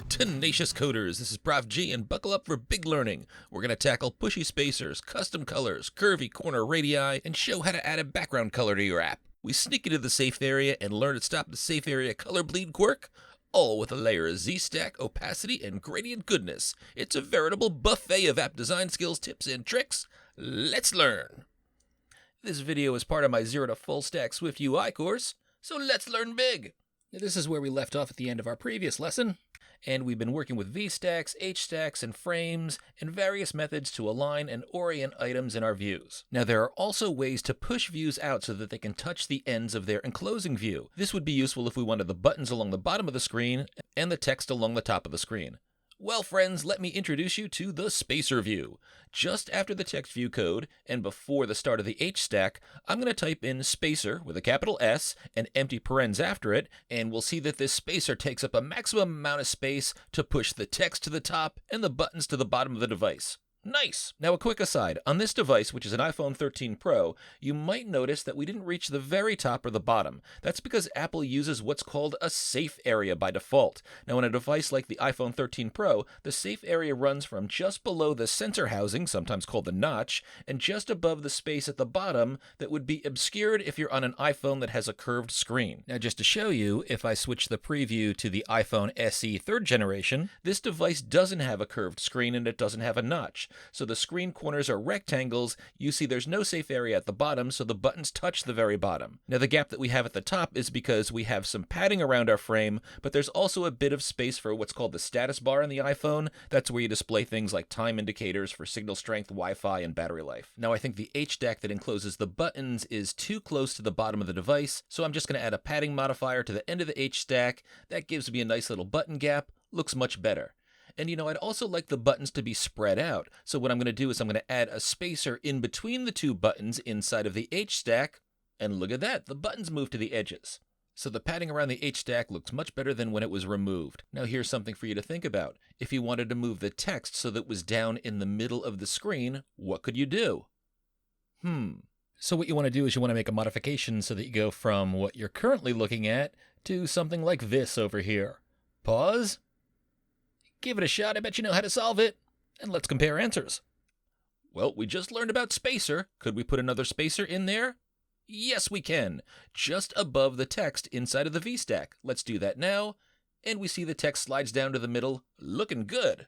Tenacious coders, this is Prof G, and buckle up for big learning. We're going to tackle pushy spacers, custom colors, curvy corner radii, and show how to add a background color to your app. We sneak into the SafeArea and learn to stop the SafeArea color bleed quirk, all with a layer of ZStack, opacity, and gradient goodness. It's a veritable buffet of app design skills, tips, and tricks. Let's learn. This video is part of my 0 to Full Stack SwiftUI course, so let's learn big. This is where we left off at the end of our previous lesson, and we've been working with VStacks, HStacks, and frames, and various methods to align and orient items in our views. Now, there are also ways to push views out so that they can touch the ends of their enclosing view. This would be useful if we wanted the buttons along the bottom of the screen and the text along the top of the screen. Well, friends, let me introduce you to the spacer view. Just after the text view code and before the start of the HStack, I'm going to type in spacer with a capital S and empty parens after it, and we'll see that this spacer takes up a maximum amount of space to push the text to the top and the buttons to the bottom of the device. Nice! Now a quick aside, on this device, which is an iPhone 13 Pro, you might notice that we didn't reach the very top or the bottom. That's because Apple uses what's called a safe area by default. Now on a device like the iPhone 13 Pro, the safe area runs from just below the sensor housing, sometimes called the notch, and just above the space at the bottom that would be obscured if you're on an iPhone that has a curved screen. Now just to show you, if I switch the preview to the iPhone SE 3rd generation, this device doesn't have a curved screen and it doesn't have a notch. So the screen corners are rectangles. You see there's no safe area at the bottom, so the buttons touch the very bottom. Now the gap that we have at the top is because we have some padding around our frame, but there's also a bit of space for what's called the status bar in the iPhone. That's where you display things like time indicators for signal strength, Wi-Fi, and battery life. Now I think the HStack that encloses the buttons is too close to the bottom of the device, so I'm just going to add a padding modifier to the end of the HStack. That gives me a nice little button gap. Looks much better. And I'd also like the buttons to be spread out. So what I'm going to do is I'm going to add a spacer in between the two buttons inside of the HStack. And look at that, the buttons move to the edges. So the padding around the HStack looks much better than when it was removed. Now here's something for you to think about. If you wanted to move the text so that it was down in the middle of the screen, what could you do? So what you want to do is you want to make a modification so that you go from what you're currently looking at to something like this over here. Pause. Give it a shot, I bet you know how to solve it. And let's compare answers. Well, we just learned about spacer. Could we put another spacer in there? Yes, we can. Just above the text inside of the VStack. Let's do that now. And we see the text slides down to the middle. Looking good.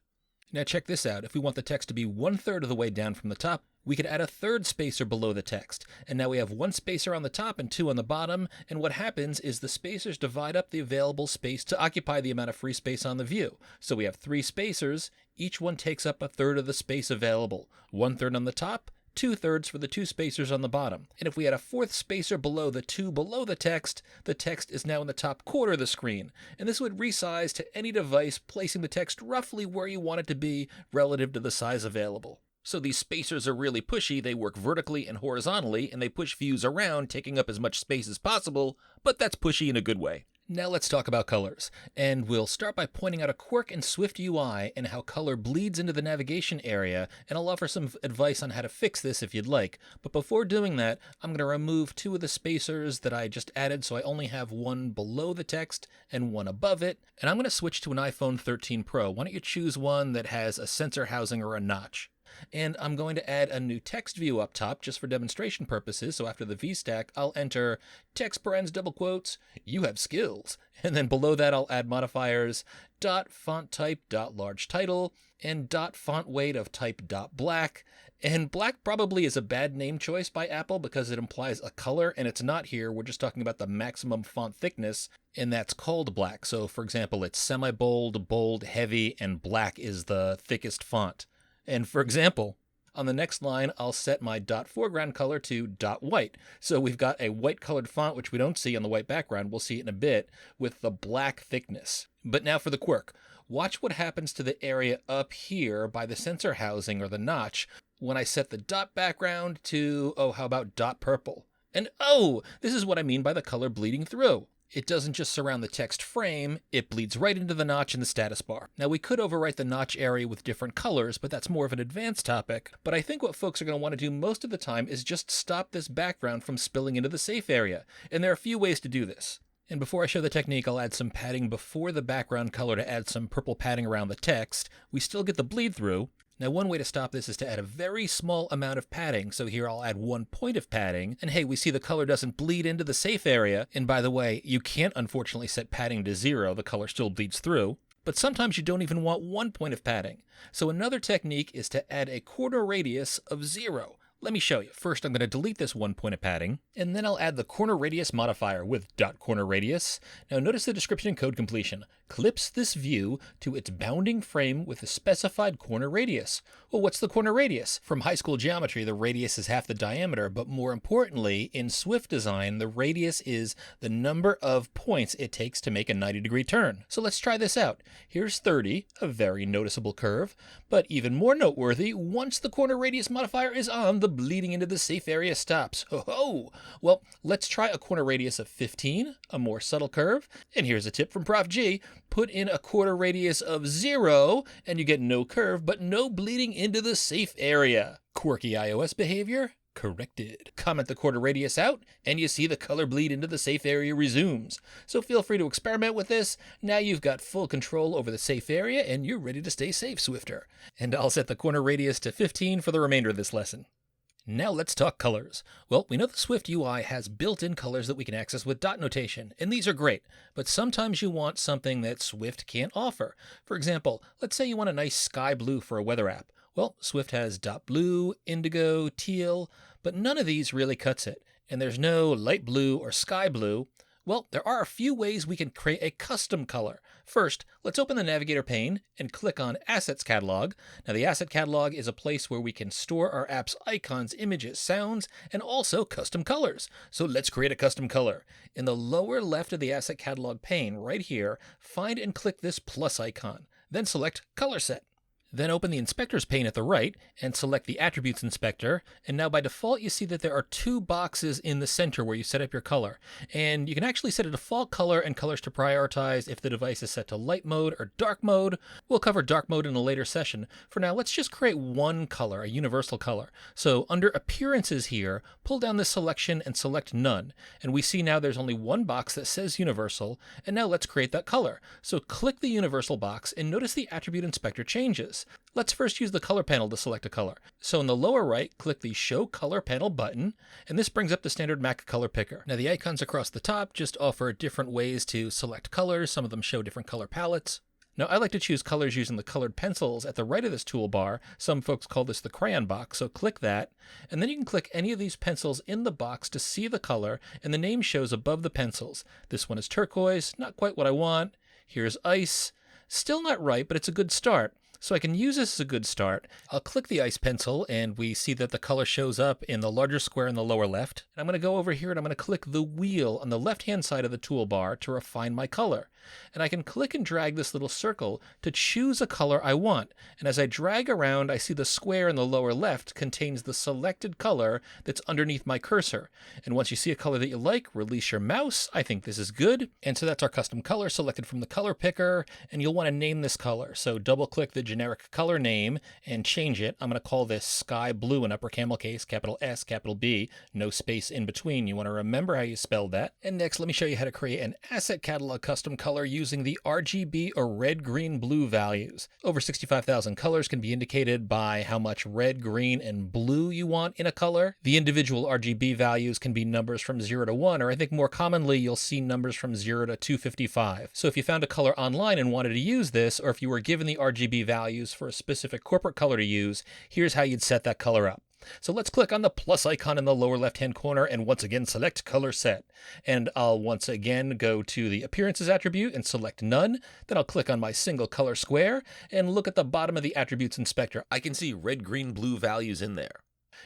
Now check this out. If we want the text to be 1/3 of the way down from the top, we could add a third spacer below the text. And now we have one spacer on the top and two on the bottom. And what happens is the spacers divide up the available space to occupy the amount of free space on the view. So we have 3 spacers. Each one takes up 1/3 of the space available. 1/3 on the top, 2/3 for the 2 spacers on the bottom. And if we had a 4th spacer below the 2 below the text is now in the top quarter of the screen. And this would resize to any device, placing the text roughly where you want it to be relative to the size available. So these spacers are really pushy. They work vertically and horizontally, and they push views around, taking up as much space as possible, but that's pushy in a good way. Now let's talk about colors, and we'll start by pointing out a quirk in SwiftUI and how color bleeds into the navigation area, and I'll offer some advice on how to fix this if you'd like. But before doing that, I'm going to remove 2 of the spacers that I just added, so I only have one below the text and one above it, and I'm going to switch to an iPhone 13 Pro. Why don't you choose one that has a sensor housing or a notch? And I'm going to add a new text view up top just for demonstration purposes. So after the VStack, I'll enter text parens double quotes, you have skills. And then below that, I'll add modifiers .font type .large title and .font weight of type .black. And black probably is a bad name choice by Apple because it implies a color, and it's not here. We're just talking about the maximum font thickness, and that's called black. So for example, it's semi-bold, bold, heavy, and black is the thickest font. And for example, on the next line, I'll set my .foreground color to .white. So we've got a white colored font, which we don't see on the white background. We'll see it in a bit with the black thickness. But now for the quirk. Watch what happens to the area up here by the sensor housing or the notch when I set the dot background to, how about .purple? And this is what I mean by the color bleeding through. It doesn't just surround the text frame, it bleeds right into the notch in the status bar. Now we could overwrite the notch area with different colors, but that's more of an advanced topic. But I think what folks are going to want to do most of the time is just stop this background from spilling into the safe area. And there are a few ways to do this. And before I show the technique, I'll add some padding before the background color to add some purple padding around the text. We still get the bleed through. Now, one way to stop this is to add a very small amount of padding. So here I'll add 1 point of padding. And hey, we see the color doesn't bleed into the safe area. And by the way, you can't unfortunately set padding to 0. The color still bleeds through. But sometimes you don't even want 1 point of padding. So another technique is to add a corner radius of 0. Let me show you. First, I'm going to delete this 1 point of padding, and then I'll add the cornerRadius modifier with .cornerRadius. Now notice the description and code completion. Clips this view to its bounding frame with the specified corner radius. Well, what's the corner radius? From high school geometry, the radius is half the diameter, but more importantly, in Swift design, the radius is the number of points it takes to make a 90-degree turn. So let's try this out. Here's 30, a very noticeable curve, but even more noteworthy, once the corner radius modifier is on, the bleeding into the safe area stops. Oh, well, let's try a corner radius of 15, a more subtle curve. And here's a tip from Prof G. Put in a corner radius of 0, and you get no curve, but no bleeding into the safe area. Quirky iOS behavior? Corrected. Comment the corner radius out, and you see the color bleed into the safe area resumes. So feel free to experiment with this. Now you've got full control over the safe area, and you're ready to stay safe, Swifter. And I'll set the corner radius to 15 for the remainder of this lesson. Now let's talk colors. Well, we know the SwiftUI has built-in colors that we can access with dot notation, and these are great, but sometimes you want something that Swift can't offer. For example, let's say you want a nice sky blue for a weather app. Well, Swift has dot blue, indigo, teal, but none of these really cuts it, and there's no light blue or sky blue. Well, there are a few ways we can create a custom color. First, let's open the Navigator pane and click on Assets Catalog. Now, the Asset Catalog is a place where we can store our app's icons, images, sounds, and also custom colors. So let's create a custom color. In the lower left of the Asset Catalog pane, right here, find and click this plus icon. Then select Color Set. Then open the Inspectors pane at the right and select the Attributes Inspector. And now by default, you see that there are 2 boxes in the center where you set up your color. And you can actually set a default color and colors to prioritize if the device is set to light mode or dark mode. We'll cover dark mode in a later session. For now, let's just create one color, a universal color. So under Appearances here, pull down this selection and select None. And we see now there's only one box that says Universal. And now let's create that color. So click the Universal box and notice the Attribute Inspector changes. Let's first use the color panel to select a color. So in the lower right, click the Show Color Panel button, and this brings up the standard Mac color picker. Now the icons across the top just offer different ways to select colors. Some of them show different color palettes. Now I like to choose colors using the colored pencils at the right of this toolbar. Some folks call this the crayon box, so click that. And then you can click any of these pencils in the box to see the color, and the name shows above the pencils. This one is turquoise, not quite what I want. Here's ice. Still not right, but it's a good start. So I can use this as a good start. I'll click the ice pencil and we see that the color shows up in the larger square in the lower left. And I'm going to go over here and I'm going to click the wheel on the left-hand side of the toolbar to refine my color. And I can click and drag this little circle to choose a color I want. And as I drag around, I see the square in the lower left contains the selected color that's underneath my cursor. And once you see a color that you like, release your mouse. I think this is good. And so that's our custom color selected from the color picker. And you'll want to name this color. So double click the generic color name and change it. I'm going to call this sky blue in upper camel case, capital S, capital B, no space in between. You want to remember how you spelled that. And next, let me show you how to create an asset catalog custom color using the RGB or red, green, blue values. Over 65,000 colors can be indicated by how much red, green, and blue you want in a color. The individual RGB values can be numbers from 0 to 1, or I think more commonly you'll see numbers from 0 to 255. So if you found a color online and wanted to use this, or if you were given the RGB values for a specific corporate color to use, here's how you'd set that color up. So let's click on the plus icon in the lower left-hand corner and once again select Color Set. And I'll once again go to the Appearances attribute and select None. Then I'll click on my single color square and look at the bottom of the Attributes Inspector. I can see red, green, blue values in there.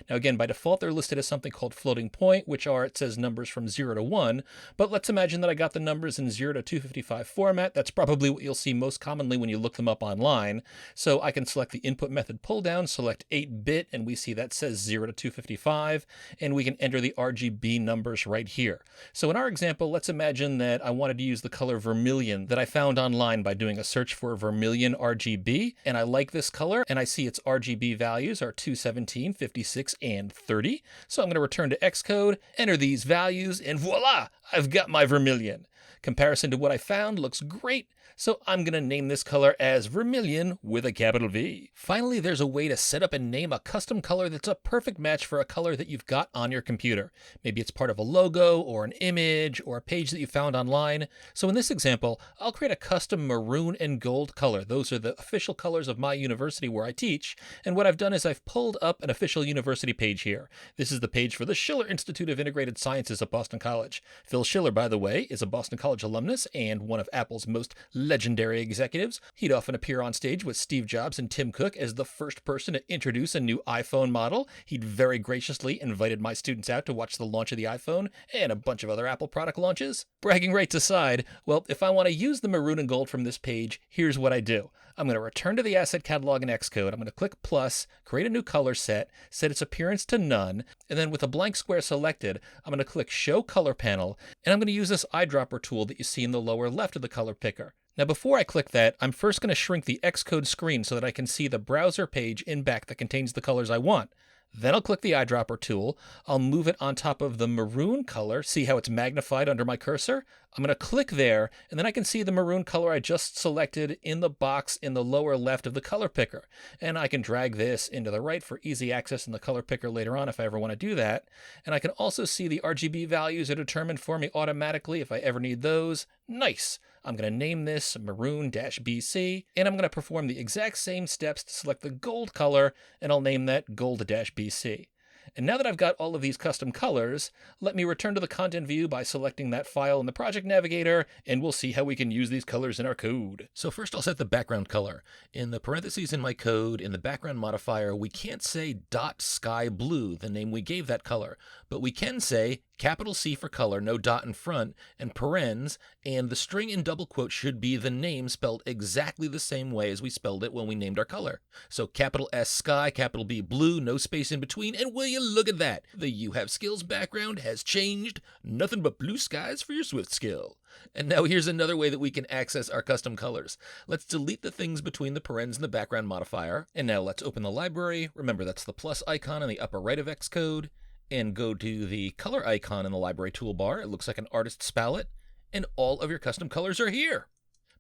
Now again, by default, they're listed as something called floating point, which are, it says numbers from 0 to 1. But let's imagine that I got the numbers in 0 to 255 format. That's probably what you'll see most commonly when you look them up online. So I can select the input method pull down, select 8-bit, and we see that says 0 to 255. And we can enter the RGB numbers right here. So in our example, let's imagine that I wanted to use the color vermilion that I found online by doing a search for vermilion RGB. And I like this color, and I see its RGB values are 217, 56, and 30. So I'm going to return to Xcode, enter these values, and voila, I've got my vermilion. Comparison to what I found looks great, so I'm going to name this color as Vermilion with a capital V. Finally, there's a way to set up and name a custom color that's a perfect match for a color that you've got on your computer. Maybe it's part of a logo or an image or a page that you found online. So in this example, I'll create a custom maroon and gold color. Those are the official colors of my university where I teach. And what I've done is I've pulled up an official university page here. This is the page for the Schiller Institute of Integrated Sciences at Boston College. Phil Schiller, by the way, is a Boston College alumnus and one of Apple's most legendary executives. He'd often appear on stage with Steve Jobs and Tim Cook as the first person to introduce a new iPhone model. He'd very graciously invited my students out to watch the launch of the iPhone and a bunch of other Apple product launches. Bragging rights aside, well, if I want to use the maroon and gold from this page, here's what I do. I'm going to return to the asset catalog in Xcode. I'm going to click plus, create a new color set its appearance to none, and then with a blank square selected, I'm going to click show color panel, and I'm going to use this eyedropper tool that you see in the lower left of the color picker. Now before I click that, I'm first going to shrink the Xcode screen so that I can see the browser page in back that contains the colors I want. Then I'll click the eyedropper tool, I'll move it on top of the maroon color, see how it's magnified under my cursor? I'm going to click there, and then I can see the maroon color I just selected in the box in the lower left of the color picker. And I can drag this into the right for easy access in the color picker later on if I ever want to do that. And I can also see the RGB values are determined for me automatically if I ever need those. Nice! I'm going to name this maroon-BC, and I'm going to perform the exact same steps to select the gold color, and I'll name that gold-BC. And now that I've got all of these custom colors, let me return to the content view by selecting that file in the project navigator, and we'll see how we can use these colors in our code. So first I'll set the background color. In the parentheses in my code, in the background modifier, we can't say .sky blue, the name we gave that color, but we can say capital C for color, no dot in front, and parens, and the string in double quotes should be the name spelled exactly the same way as we spelled it when we named our color. So capital S sky, capital B blue, no space in between, and will you look at that? The You Have Skills background has changed. Nothing but blue skies for your Swift skill. And now here's another way that we can access our custom colors. Let's delete the things between the parens and the background modifier. And now let's open the library. Remember, that's the plus icon in the upper right of Xcode. And go to the color icon in the library toolbar. It looks like an artist's palette. And all of your custom colors are here.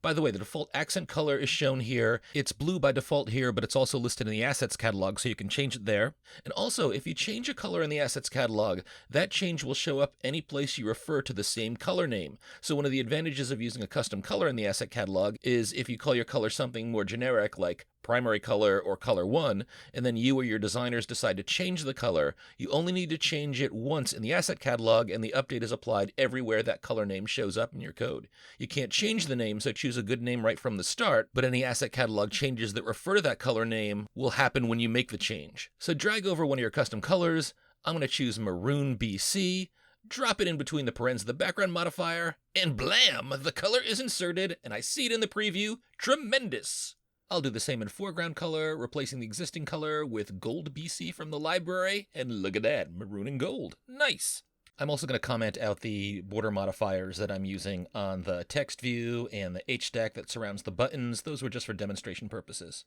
By the way, the default accent color is shown here. It's blue by default here, but it's also listed in the assets catalog, so you can change it there. And also, if you change a color in the assets catalog, that change will show up any place you refer to the same color name. So one of the advantages of using a custom color in the asset catalog is if you call your color something more generic, like primary color or color 1, and then you or your designers decide to change the color, you only need to change it once in the asset catalog, and the update is applied everywhere that color name shows up in your code. You can't change the name, so choose a good name right from the start, but any asset catalog changes that refer to that color name will happen when you make the change. So drag over one of your custom colors. I'm going to choose Maroon BC, drop it in between the parens of the background modifier, and blam! The color is inserted, and I see it in the preview. Tremendous! I'll do the same in foreground color, replacing the existing color with gold BC from the library, and look at that, maroon and gold. Nice! I'm also going to comment out the border modifiers that I'm using on the text view and the HStack that surrounds the buttons. Those were just for demonstration purposes.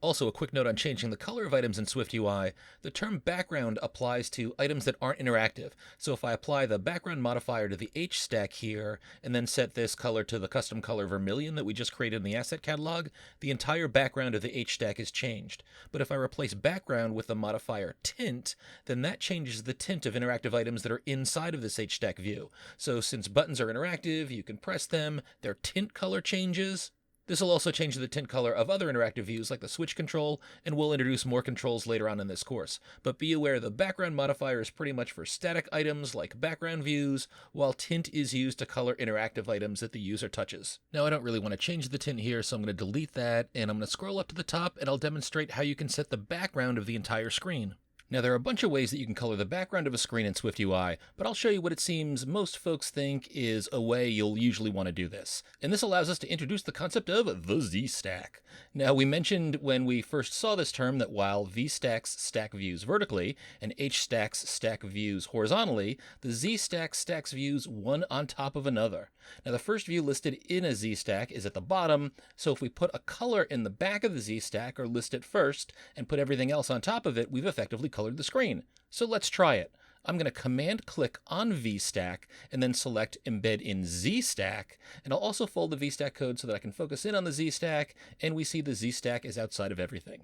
Also, a quick note on changing the color of items in SwiftUI. The term background applies to items that aren't interactive. So if I apply the background modifier to the HStack here, and then set this color to the custom color Vermilion that we just created in the asset catalog, the entire background of the HStack is changed. But if I replace background with the modifier tint, then that changes the tint of interactive items that are inside of this HStack view. So since buttons are interactive, you can press them, their tint color changes. This will also change the tint color of other interactive views like the switch control, and we'll introduce more controls later on in this course. But be aware the background modifier is pretty much for static items like background views, while tint is used to color interactive items that the user touches. Now I don't really want to change the tint here, so I'm going to delete that, and I'm going to scroll up to the top, and I'll demonstrate how you can set the background of the entire screen. Now, there are a bunch of ways that you can color the background of a screen in SwiftUI, but I'll show you what it seems most folks think is a way you'll usually want to do this. And this allows us to introduce the concept of the ZStack. Now, we mentioned when we first saw this term that while VStacks stack views vertically and HStacks stack views horizontally, the ZStack stacks views one on top of another. Now, the first view listed in a ZStack is at the bottom, so if we put a color in the back of the ZStack or list it first and put everything else on top of it, we've effectively colored the screen. So let's try it. I'm going to command click on VStack and then select embed in ZStack. And I'll also fold the VStack code so that I can focus in on the ZStack, and we see the ZStack is outside of everything.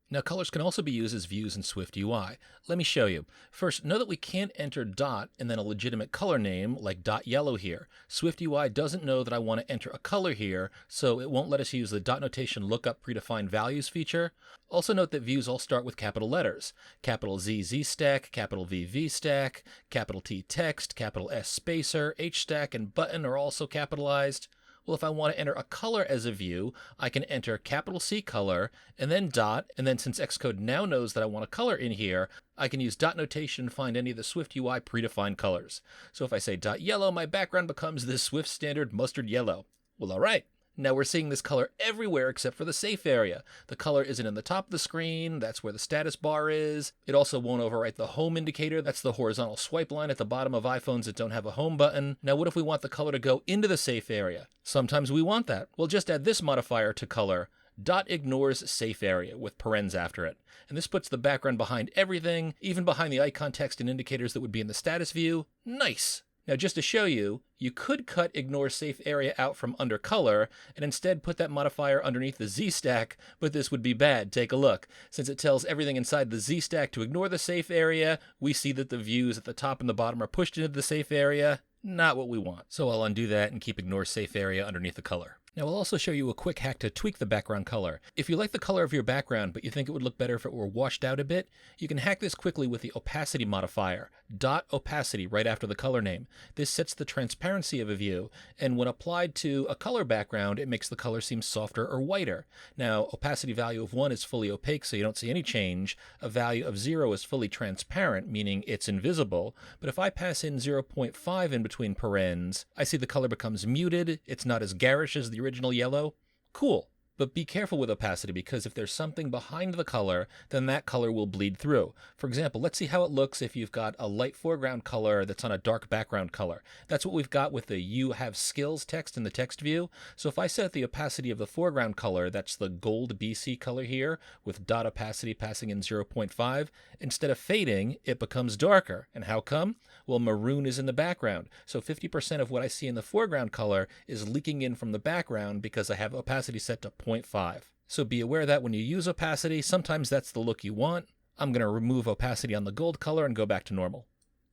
Now, colors can also be used as views in SwiftUI. Let me show you. First, know that we can't enter dot and then a legitimate color name like dot yellow here. SwiftUI doesn't know that I want to enter a color here, so it won't let us use the dot notation lookup predefined values feature. Also note that views all start with capital letters. Capital Z ZStack, capital V VStack, capital T text, capital S spacer, HStack, and button are also capitalized. Well, if I want to enter a color as a view, I can enter capital C color and then dot, and then since Xcode now knows that I want a color in here, I can use dot notation to find any of the SwiftUI predefined colors. So if I say dot yellow, my background becomes this Swift standard mustard yellow. Well, all right. Now we're seeing this color everywhere except for the safe area. The color isn't in the top of the screen, that's where the status bar is. It also won't overwrite the home indicator, that's the horizontal swipe line at the bottom of iPhones that don't have a home button. Now what if we want the color to go into the safe area? Sometimes we want that. We'll just add this modifier to color, .ignoreSafeArea with parens after it. And this puts the background behind everything, even behind the icon text and indicators that would be in the status view. Nice! Now just to show you, you could cut ignoreSafeArea out from under color and instead put that modifier underneath the ZStack, but this would be bad. Take a look. Since it tells everything inside the ZStack to ignore the safe area, we see that the views at the top and the bottom are pushed into the safe area. Not what we want. So I'll undo that and keep ignoreSafeArea underneath the color. Now I'll also show you a quick hack to tweak the background color. If you like the color of your background, but you think it would look better if it were washed out a bit, you can hack this quickly with the Opacity Modifier, .opacity right after the color name. This sets the transparency of a view, and when applied to a color background, it makes the color seem softer or whiter. Now, opacity value of 1 is fully opaque, so you don't see any change. A value of 0 is fully transparent, meaning it's invisible. But if I pass in 0.5 in between parens, I see the color becomes muted, it's not as garish as the original yellow. Cool. But be careful with opacity, because if there's something behind the color, then that color will bleed through. For example, let's see how it looks if you've got a light foreground color that's on a dark background color. That's what we've got with the "you have skills" text in the text view. So if I set the opacity of the foreground color, that's the gold BC color here, with dot opacity passing in 0.5, instead of fading, it becomes darker. And how come? Well, maroon is in the background. So 50% of what I see in the foreground color is leaking in from the background because I have opacity set to 0.5. So be aware that when you use opacity, sometimes that's the look you want. I'm going to remove opacity on the gold color and go back to normal.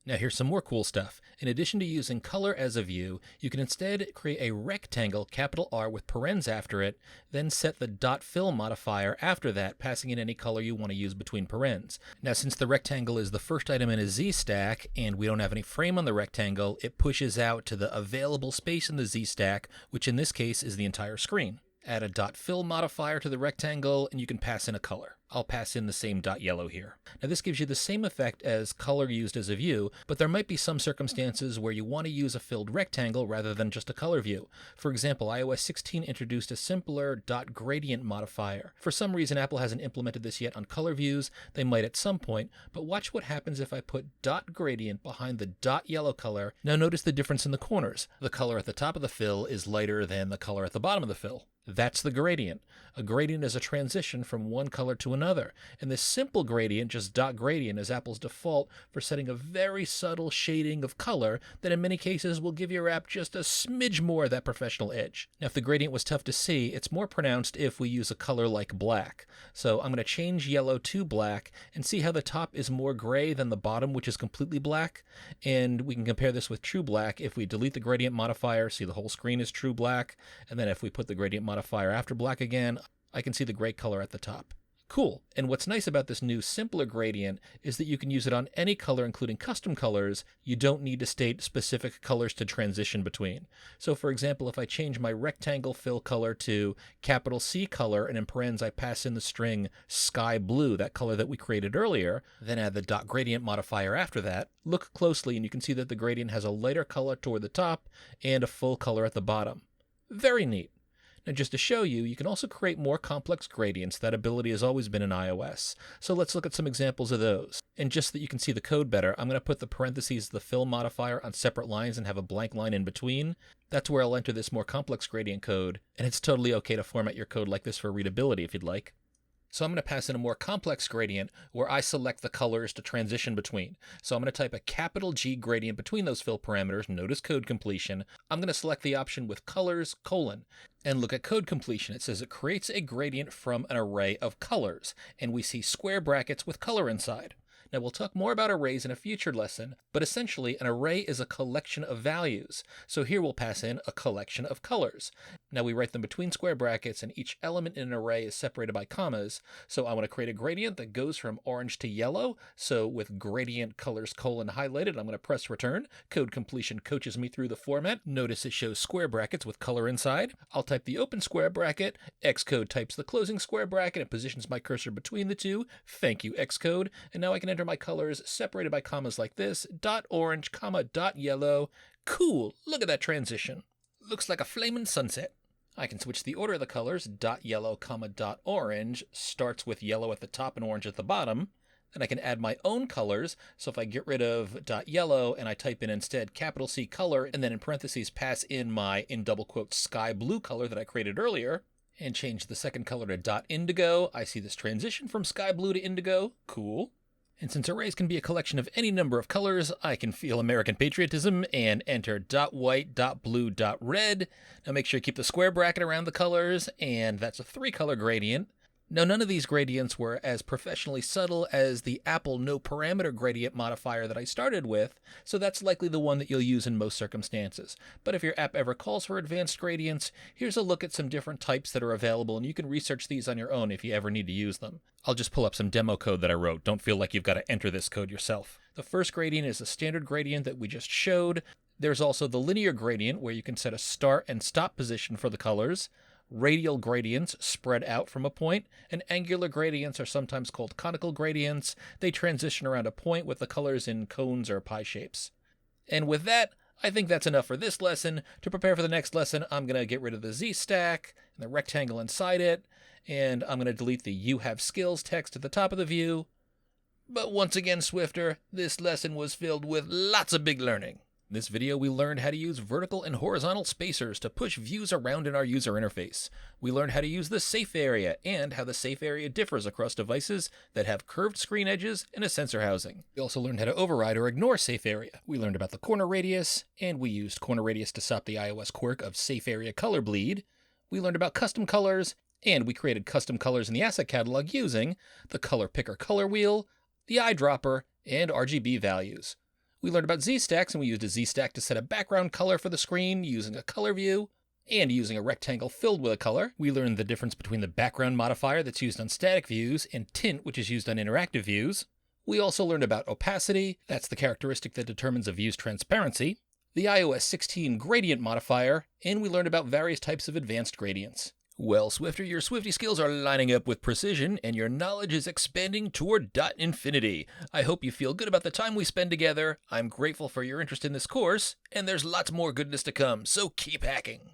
Now here's some more cool stuff. In addition to using color as a view, you can instead create a rectangle, capital R with parens after it, then set the .fill modifier after that, passing in any color you want to use between parens. Now since the rectangle is the first item in a ZStack, and we don't have any frame on the rectangle, it pushes out to the available space in the ZStack, which in this case is the entire screen. Add a .fill modifier to the rectangle, and you can pass in a color. I'll pass in the same .yellow here. Now this gives you the same effect as color used as a view, but there might be some circumstances where you want to use a filled rectangle rather than just a color view. For example, iOS 16 introduced a simpler .gradient modifier. For some reason, Apple hasn't implemented this yet on color views. They might at some point, but watch what happens if I put .gradient behind the .yellow color. Now notice the difference in the corners. The color at the top of the fill is lighter than the color at the bottom of the fill. That's the gradient. A gradient is a transition from one color to another, and this simple gradient, just .gradient, is Apple's default for setting a very subtle shading of color that in many cases will give your app just a smidge more of that professional edge. Now if the gradient was tough to see, it's more pronounced if we use a color like black. So I'm going to change yellow to black and see how the top is more gray than the bottom, which is completely black. And we can compare this with true black. If we delete the gradient modifier, see the whole screen is true black, and then if we put the gradient modifier after black again, I can see the gray color at the top. Cool. And what's nice about this new simpler gradient is that you can use it on any color, including custom colors. You don't need to state specific colors to transition between. So for example, if I change my rectangle fill color to capital C color, and in parens I pass in the string sky blue, that color that we created earlier, then add the .gradient modifier after that, look closely and you can see that the gradient has a lighter color toward the top and a full color at the bottom. Very neat. Now just to show you, you can also create more complex gradients. That ability has always been in iOS. So let's look at some examples of those. And just so that you can see the code better, I'm going to put the parentheses, the fill modifier, on separate lines and have a blank line in between. That's where I'll enter this more complex gradient code, and it's totally okay to format your code like this for readability if you'd like. So I'm going to pass in a more complex gradient where I select the colors to transition between. So I'm going to type a capital G gradient between those fill parameters. Notice code completion. I'm going to select the option with colors, and look at code completion. It says it creates a gradient from an array of colors, and we see square brackets with color inside. Now, we'll talk more about arrays in a future lesson, but essentially an array is a collection of values. So here we'll pass in a collection of colors. Now we write them between square brackets, and each element in an array is separated by commas. So I want to create a gradient that goes from orange to yellow. So with gradient colors highlighted, I'm going to press return. Code completion coaches me through the format. Notice it shows square brackets with color inside. I'll type the open square bracket. Xcode types the closing square bracket and positions my cursor between the two. Thank you, Xcode. And now I can enter my colors separated by commas like this, dot orange, comma, dot yellow. Cool, look at that transition. Looks like a flaming sunset. I can switch the order of the colors. Dot yellow, comma, dot orange starts with yellow at the top and orange at the bottom. Then I can add my own colors. So if I get rid of dot yellow and I type in instead capital C color, and then in parentheses pass in my, in double quotes, sky blue color that I created earlier, and change the second color to dot indigo, I see this transition from sky blue to indigo. Cool. And since arrays can be a collection of any number of colors, I can feel American patriotism and enter dot white, dot blue, dot red. Now make sure you keep the square bracket around the colors, and that's a 3-color gradient. Now, none of these gradients were as professionally subtle as the Apple no parameter gradient modifier that I started with, so that's likely the one that you'll use in most circumstances. But if your app ever calls for advanced gradients, here's a look at some different types that are available, and you can research these on your own if you ever need to use them. I'll just pull up some demo code that I wrote. Don't feel like you've got to enter this code yourself. The first gradient is a standard gradient that we just showed. There's also the linear gradient, where you can set a start and stop position for the colors. Radial gradients spread out from a point, and angular gradients are sometimes called conical gradients. They transition around a point with the colors in cones or pie shapes. And with that, I think that's enough for this lesson. To prepare for the next lesson, I'm going to get rid of the ZStack and the rectangle inside it, and I'm going to delete the You Have Skills text at the top of the view. But once again, Swifter, this lesson was filled with lots of big learning. In this video, we learned how to use vertical and horizontal spacers to push views around in our user interface. We learned how to use the safeArea and how the safeArea differs across devices that have curved screen edges and a sensor housing. We also learned how to override or ignore safeArea. We learned about the cornerRadius, and we used cornerRadius to stop the iOS quirk of safeArea color bleed. We learned about custom colors, and we created custom colors in the asset catalog using the color picker color wheel, the eyedropper, and RGB values. We learned about ZStacks, and we used a ZStack to set a background color for the screen using a color view and using a rectangle filled with a color. We learned the difference between the background modifier that's used on static views and tint, which is used on interactive views. We also learned about opacity, that's the characteristic that determines a view's transparency, the iOS 16 gradient modifier, and we learned about various types of advanced gradients. Well, Swifter, your Swifty skills are lining up with precision, and your knowledge is expanding toward dot infinity. I hope you feel good about the time we spend together. I'm grateful for your interest in this course, and there's lots more goodness to come, so keep hacking.